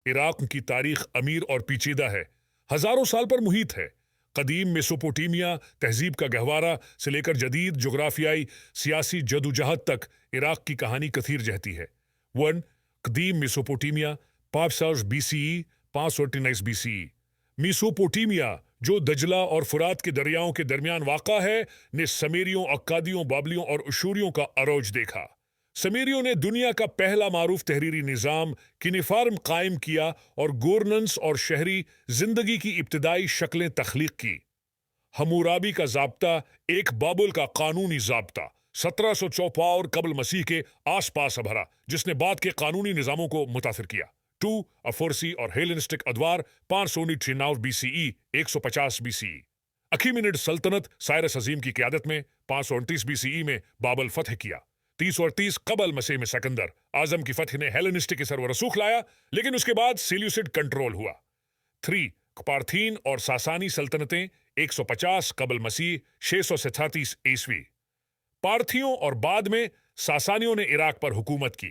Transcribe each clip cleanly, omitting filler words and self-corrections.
عراق کی تاریخ امیر اور پیچیدہ ہے، ہزاروں سال پر محیط ہے۔ قدیم میسوپوٹیمیا تہذیب کا گہوارہ سے لے کر جدید جغرافیائی سیاسی جدوجہد تک عراق کی کہانی کثیر جہتی ہے۔ 1. قدیم میسوپوٹیمیا 500 BCE 539 BCE۔ میسوپوٹیمیا جو دجلہ اور فرات کے دریاؤں کے درمیان واقع ہے نے سمیریوں، اکادیوں، بابلیوں اور اشوریوں کا عروج دیکھا۔ سمیریوں نے دنیا کا پہلا معروف تحریری نظام کینیفارم قائم کیا اور گورننس اور شہری زندگی کی ابتدائی شکلیں تخلیق کی۔ حمورابی کا ضابطہ ایک بابل کا قانونی ضابطہ 1754 قبل مسیح کے آس پاس ابھرا جس نے بعد کے قانونی نظاموں کو متاثر کیا۔ 2. افورسی اور ہیلنسٹک ادوار 599 BCE 150 BCE۔ اخیمینڈ سلطنت سائرس عظیم کی قیادت میں 529 BCE میں بابل فتح کیا۔ 30 اور 30 قبل مسیح میں سکندر اعظم کی فتح نے ہیلنسٹک اثر و رسوخ لایا، لیکن اس کے بعد سیلیوسڈ کنٹرول ہوا۔ 3. پارتھین اور ساسانی سلطنتیں 150 قبل مسیح 637 عیسوی۔ پارتھیوں اور بعد میں ساسانیوں نے عراق پر حکومت کی۔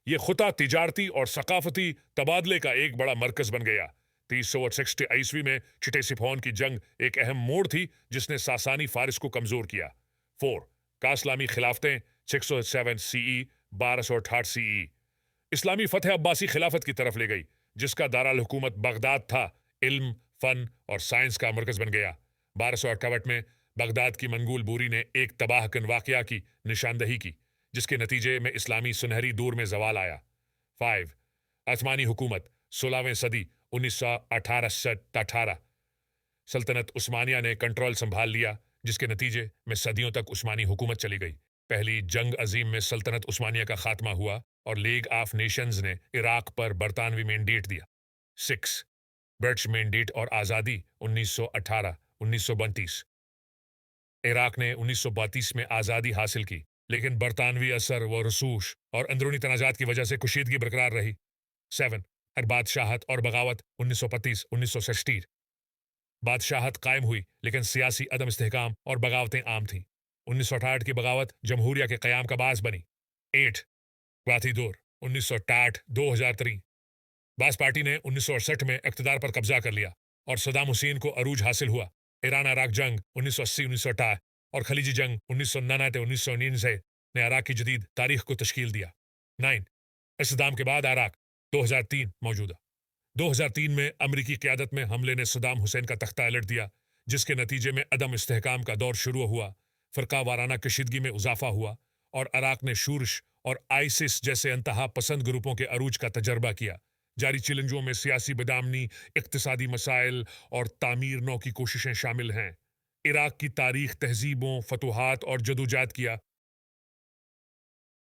یہ خطہ تجارتی اور ثقافتی تبادلے کا ایک بڑا مرکز بن گیا۔ 360 عیسوی میں چٹے-سپھون کی جنگ ایک اہم موڑ تھی جس نے ساسانی فارس کو کمزور کیا۔ 4. اسلامی خلافتیں 607 CE 1268 CE۔ اسلامی فتح عباسی خلافت کی طرف لے گئی جس کا دارالحکومت بغداد تھا، علم، فن اور سائنس کا مرکز بن گیا۔ 1258 میں بغداد کی منگول بوری نے ایک تباہ کن واقعہ کی نشاندہی کی جس کے نتیجے میں اسلامی سنہری دور میں زوال آیا۔ 5. عثمانی حکومت 16ویں صدی 1918 سے 18۔ سلطنت عثمانیہ نے کنٹرول سنبھال لیا جس کے نتیجے میں صدیوں تک عثمانی حکومت چلی گئی۔ پہلی جنگ عظیم میں سلطنت عثمانیہ کا خاتمہ ہوا اور لیگ آف نیشنز نے عراق پر برطانوی مینڈیٹ دیا۔ 6. برٹش مینڈیٹ اور آزادی 1918 1932۔ عراق نے 1932 میں آزادی حاصل کی لیکن برطانوی اثر و رسوخ اور اندرونی تنازعات کی وجہ سے کشیدگی برقرار رہی۔ 7. بادشاہت اور بغاوت 1935 1960۔ بادشاہت قائم ہوئی لیکن سیاسی عدم استحکام اور بغاوتیں عام تھیں۔ 1968 کی بغاوت جمہوریہ کے قیام کا باعث بنی۔ 8. واطی دور 1968 2003۔ باس پارٹی نے 1968 میں اقتدار پر قبضہ کر لیا اور صدام حسین کو عروج حاصل ہوا۔ ایران عراق جنگ 1980 1968 اور خلیجی جنگ 1999 1999 نے عراق کی جدید تاریخ کو تشکیل دیا۔ 9. صدام کے بعد عراق 2003 موجودہ۔ 2003 میں امریکی قیادت میں حملے نے صدام حسین کا تختہ الٹ دیا جس کے نتیجے میں عدم استحکام کا دور شروع ہوا، فرقہ وارانہ کشیدگی میں اضافہ ہوا اور عراق نے شورش اور آئسس جیسے انتہا پسند گروپوں کے عروج کا تجربہ کیا۔ جاری چیلنجوں میں سیاسی بدامنی، اقتصادی مسائل اور تعمیر نو کی کوششیں شامل ہیں۔ عراق کی تاریخ تہذیبوں، فتوحات اور جدوجہد کیا